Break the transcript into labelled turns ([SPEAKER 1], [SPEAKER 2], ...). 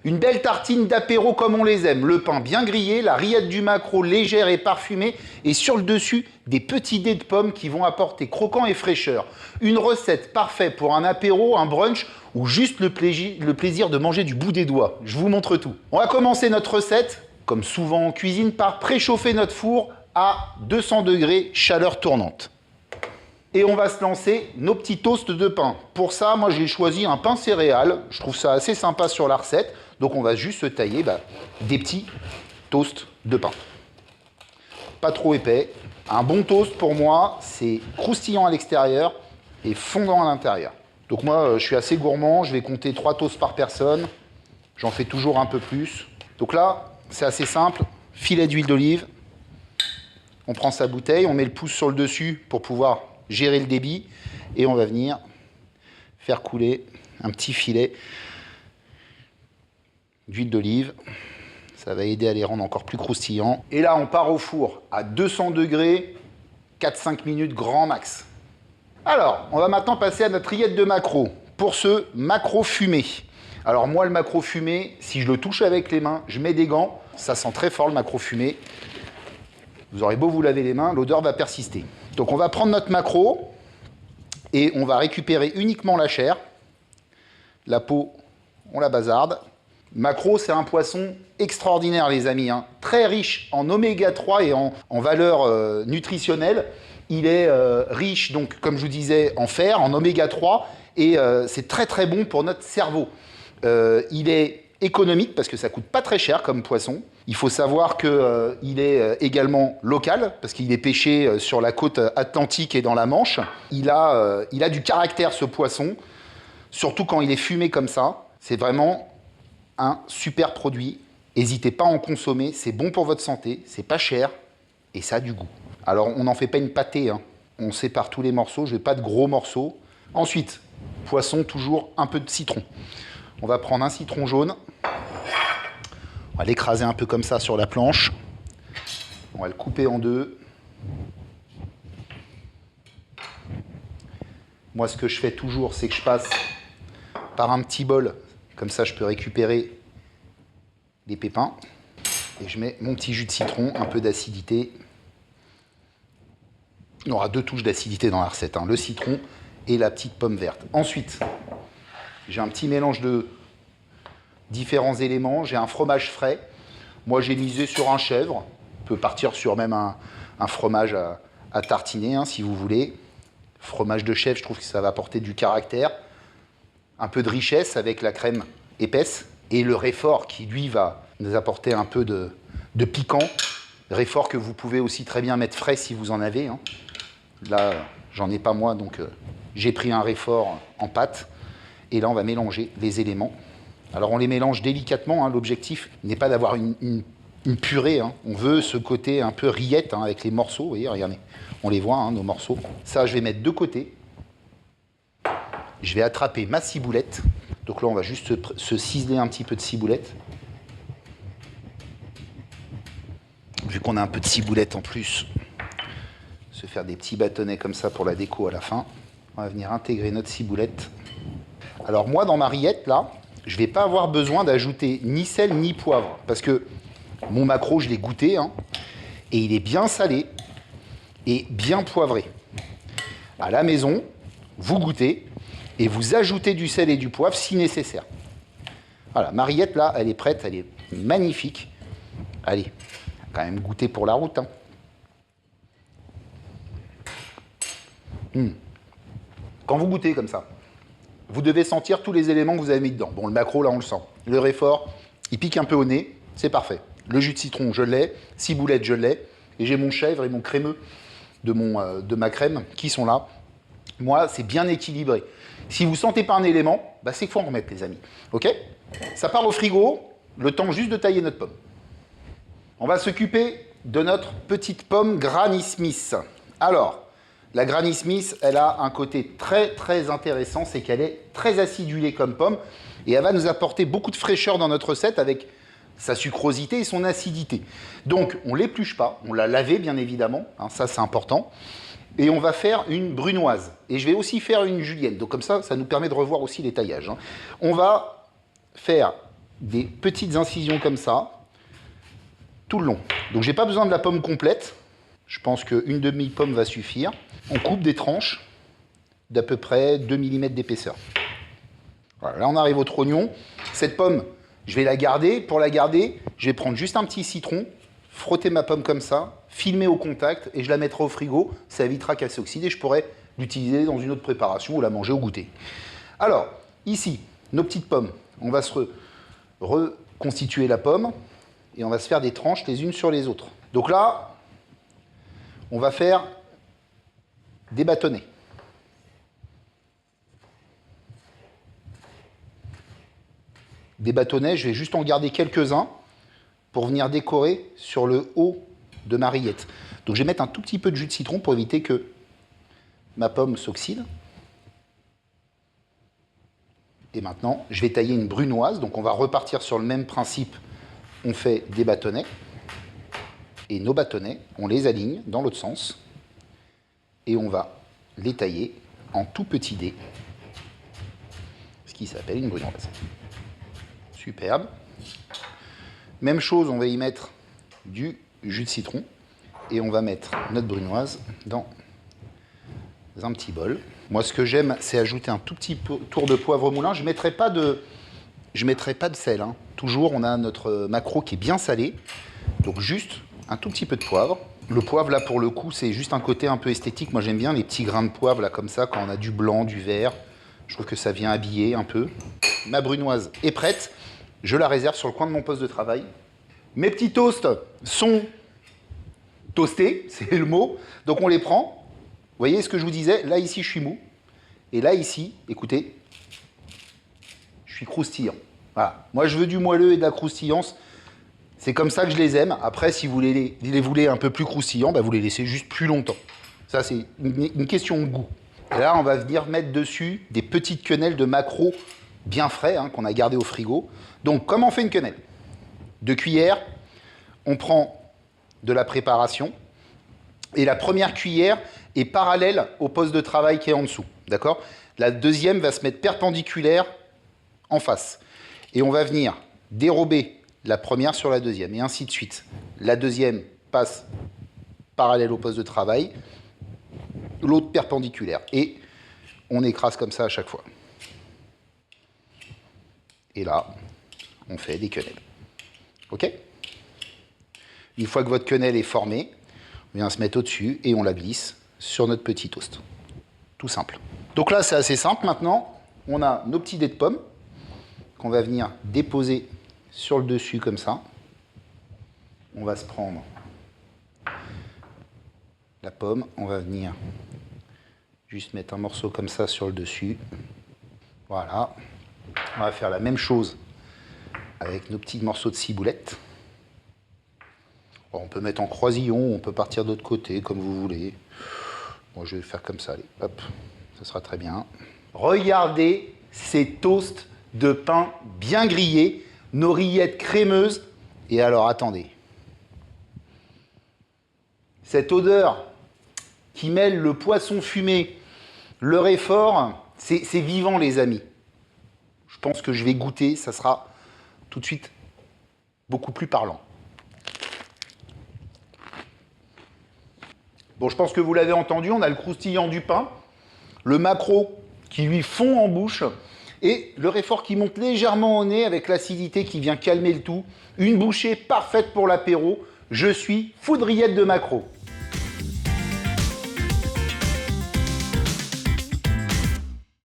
[SPEAKER 1] Une belle tartine d'apéro comme on les aime, le pain bien grillé, la rillette du maquereau légère et parfumée, et sur le dessus, des petits dés de pommes qui vont apporter croquant et fraîcheur. Une recette parfaite pour un apéro, un brunch, ou juste le plaisir de manger du bout des doigts. Je vous montre tout. On va commencer notre recette, comme souvent en cuisine, par préchauffer notre four à 200 degrés, chaleur tournante. Et on va se lancer nos petits toasts de pain. Pour ça, moi j'ai choisi un pain céréales. Je trouve ça assez sympa sur la recette. Donc on va juste se tailler des petits toasts de pain. Pas trop épais. Un bon toast pour moi, c'est croustillant à l'extérieur et fondant à l'intérieur. Donc moi je suis assez gourmand, je vais compter 3 toasts par personne. J'en fais toujours un peu plus. Donc là, c'est assez simple. Filet d'huile d'olive. On prend sa bouteille, on met le pouce sur le dessus pour pouvoir gérer le débit et on va venir faire couler un petit filet d'huile d'olive. Ça va aider à les rendre encore plus croustillants. Et là, on part au four à 200 degrés, 4-5 minutes grand max. Alors, on va maintenant passer à notre rillette de maquereau. Pour ce maquereau fumé. Alors moi, le maquereau fumé, si je le touche avec les mains, je mets des gants. Ça sent très fort le maquereau fumé. Vous aurez beau vous laver les mains, l'odeur va persister. Donc on va prendre notre maquereau et on va récupérer uniquement la chair. La peau, on la bazarde. Maquereau, c'est un poisson extraordinaire, les amis, hein. Très riche en oméga 3 et en valeurs nutritionnelles. Il est riche, donc, comme je vous disais, en fer, en oméga 3 et c'est très très bon pour notre cerveau. Il est économique parce que ça coûte pas très cher comme poisson. Il faut savoir qu'il est également local parce qu'il est pêché sur la côte atlantique et dans la Manche. Il a du caractère, ce poisson, surtout quand il est fumé comme ça. C'est vraiment un super produit. N'hésitez pas à en consommer, c'est bon pour votre santé, c'est pas cher et ça a du goût. Alors on n'en fait pas une pâtée, hein. On sépare tous les morceaux, je n'ai pas de gros morceaux. Ensuite, poisson, toujours un peu de citron. On va prendre un citron jaune. On va l'écraser un peu comme ça sur la planche. On va le couper en deux. Moi, ce que je fais toujours, c'est que je passe par un petit bol. Comme ça, je peux récupérer les pépins. Et je mets mon petit jus de citron, un peu d'acidité. Il y aura 2 touches d'acidité dans la recette, hein, le citron et la petite pomme verte. Ensuite, j'ai un petit mélange de différents éléments. J'ai un fromage frais. Moi, j'ai misé sur un chèvre. On peut partir sur même un fromage à tartiner, hein, si vous voulez. Fromage de chèvre, je trouve que ça va apporter du caractère. Un peu de richesse avec la crème épaisse. Et le réfort qui, lui, va nous apporter un peu de piquant. Réfort que vous pouvez aussi très bien mettre frais si vous en avez, hein. Là, j'en ai pas moi, donc j'ai pris un réfort en pâte. Et là, on va mélanger les éléments. Alors, on les mélange délicatement, hein. L'objectif n'est pas d'avoir une purée, hein. On veut ce côté un peu rillette, hein, avec les morceaux. Vous voyez, regardez, on les voit, hein, nos morceaux. Ça, je vais mettre de côté. Je vais attraper ma ciboulette. Donc là, on va juste se ciseler un petit peu de ciboulette. Vu qu'on a un peu de ciboulette en plus, se faire des petits bâtonnets comme ça pour la déco à la fin. On va venir intégrer notre ciboulette. Alors moi, dans ma rillette, là, je ne vais pas avoir besoin d'ajouter ni sel ni poivre. Parce que mon maquereau, je l'ai goûté, hein, et il est bien salé et bien poivré. À la maison, vous goûtez et vous ajoutez du sel et du poivre si nécessaire. Voilà, ma rillette, là, elle est prête, elle est magnifique. Allez, quand même goûter pour la route, hein. Quand vous goûtez comme ça, vous devez sentir tous les éléments que vous avez mis dedans. Bon, le maquereau, là, on le sent. Le réfort, il pique un peu au nez, c'est parfait. Le jus de citron, je l'ai. Ciboulette, je l'ai. Et j'ai mon chèvre et mon crémeux de ma crème qui sont là. Moi, c'est bien équilibré. Si vous ne sentez pas un élément, bah, c'est qu'il faut en remettre, les amis. OK? Ça part au frigo, le temps juste de tailler notre pomme. On va s'occuper de notre petite pomme Granny Smith. Alors, la Granny Smith, elle a un côté très très intéressant, c'est qu'elle est très acidulée comme pomme et elle va nous apporter beaucoup de fraîcheur dans notre recette avec sa sucrosité et son acidité. Donc, on ne l'épluche pas, on l'a lavé bien évidemment, hein, ça c'est important. Et on va faire une brunoise. Et je vais aussi faire une julienne. Donc comme ça, ça nous permet de revoir aussi les taillages, hein. On va faire des petites incisions comme ça, tout le long. Donc j'ai pas besoin de la pomme complète. Je pense qu'une demi-pomme va suffire. On coupe des tranches d'à peu près 2 mm d'épaisseur. Voilà, là on arrive au trognon. Cette pomme, je vais la garder. Pour la garder, je vais prendre juste un petit citron, frotter ma pomme comme ça, filmer au contact et je la mettrai au frigo. Ça évitera qu'elle s'oxyde et je pourrai l'utiliser dans une autre préparation ou la manger au goûter. Alors, ici, nos petites pommes. On va se reconstituer la pomme et on va se faire des tranches les unes sur les autres. Donc là, on va faire des bâtonnets. Des bâtonnets, je vais juste en garder quelques-uns pour venir décorer sur le haut de ma rillette. Donc je vais mettre un tout petit peu de jus de citron pour éviter que ma pomme s'oxyde. Et maintenant, je vais tailler une brunoise. Donc on va repartir sur le même principe. On fait des bâtonnets. Et nos bâtonnets, on les aligne dans l'autre sens. Et on va les tailler en tout petits dés. Ce qui s'appelle une brunoise. Superbe. Même chose, on va y mettre du jus de citron. Et on va mettre notre brunoise dans un petit bol. Moi, ce que j'aime, c'est ajouter un tout petit tour de poivre moulin. Je ne mettrai pas de sel. Hein. Toujours, on a notre maquereau qui est bien salé. Donc, juste un tout petit peu de poivre. Le poivre, là, pour le coup, c'est juste un côté un peu esthétique. Moi, j'aime bien les petits grains de poivre, là, comme ça, quand on a du blanc, du vert. Je trouve que ça vient habiller un peu. Ma brunoise est prête. Je la réserve sur le coin de mon poste de travail. Mes petits toasts sont toastés, c'est le mot. Donc, on les prend. Vous voyez ce que je vous disais? Là, ici, je suis mou. Et là, ici, écoutez, je suis croustillant. Voilà. Moi, je veux du moelleux et de la croustillance. C'est comme ça que je les aime. Après, si vous les voulez un peu plus croustillants, bah, vous les laissez juste plus longtemps. Ça, c'est une question de goût. Et là, on va venir mettre dessus des petites quenelles de maquereau bien frais, hein, qu'on a gardé au frigo. Donc, comment on fait une quenelle? 2 cuillères. On prend de la préparation. Et la première cuillère est parallèle au poste de travail qui est en dessous. D'accord? La deuxième va se mettre perpendiculaire en face. Et on va venir dérober la première sur la deuxième, et ainsi de suite. La deuxième passe parallèle au poste de travail, l'autre perpendiculaire. Et on écrase comme ça à chaque fois. Et là, on fait des quenelles. OK? Une fois que votre quenelle est formée, on vient se mettre au-dessus et on la glisse sur notre petit toast. Tout simple. Donc là, c'est assez simple. Maintenant, on a nos petits dés de pommes qu'on va venir déposer sur le dessus comme ça. On va se prendre la pomme. On va venir juste mettre un morceau comme ça sur le dessus. Voilà. On va faire la même chose avec nos petits morceaux de ciboulette. On peut mettre en croisillon, on peut partir de l'autre côté, comme vous voulez. Bon, je vais le faire comme ça, allez, hop, ça sera très bien. Regardez ces toasts de pain bien grillés, nos rillettes crémeuses. Et alors, attendez. Cette odeur qui mêle le poisson fumé, le réfort, c'est vivant, les amis. Je pense que je vais goûter, ça sera tout de suite beaucoup plus parlant. Bon, je pense que vous l'avez entendu, on a le croustillant du pain, le maquereau qui lui fond en bouche et le réfort qui monte légèrement au nez avec l'acidité qui vient calmer le tout. Une bouchée parfaite pour l'apéro. Je suis fou de rillettes de maquereau.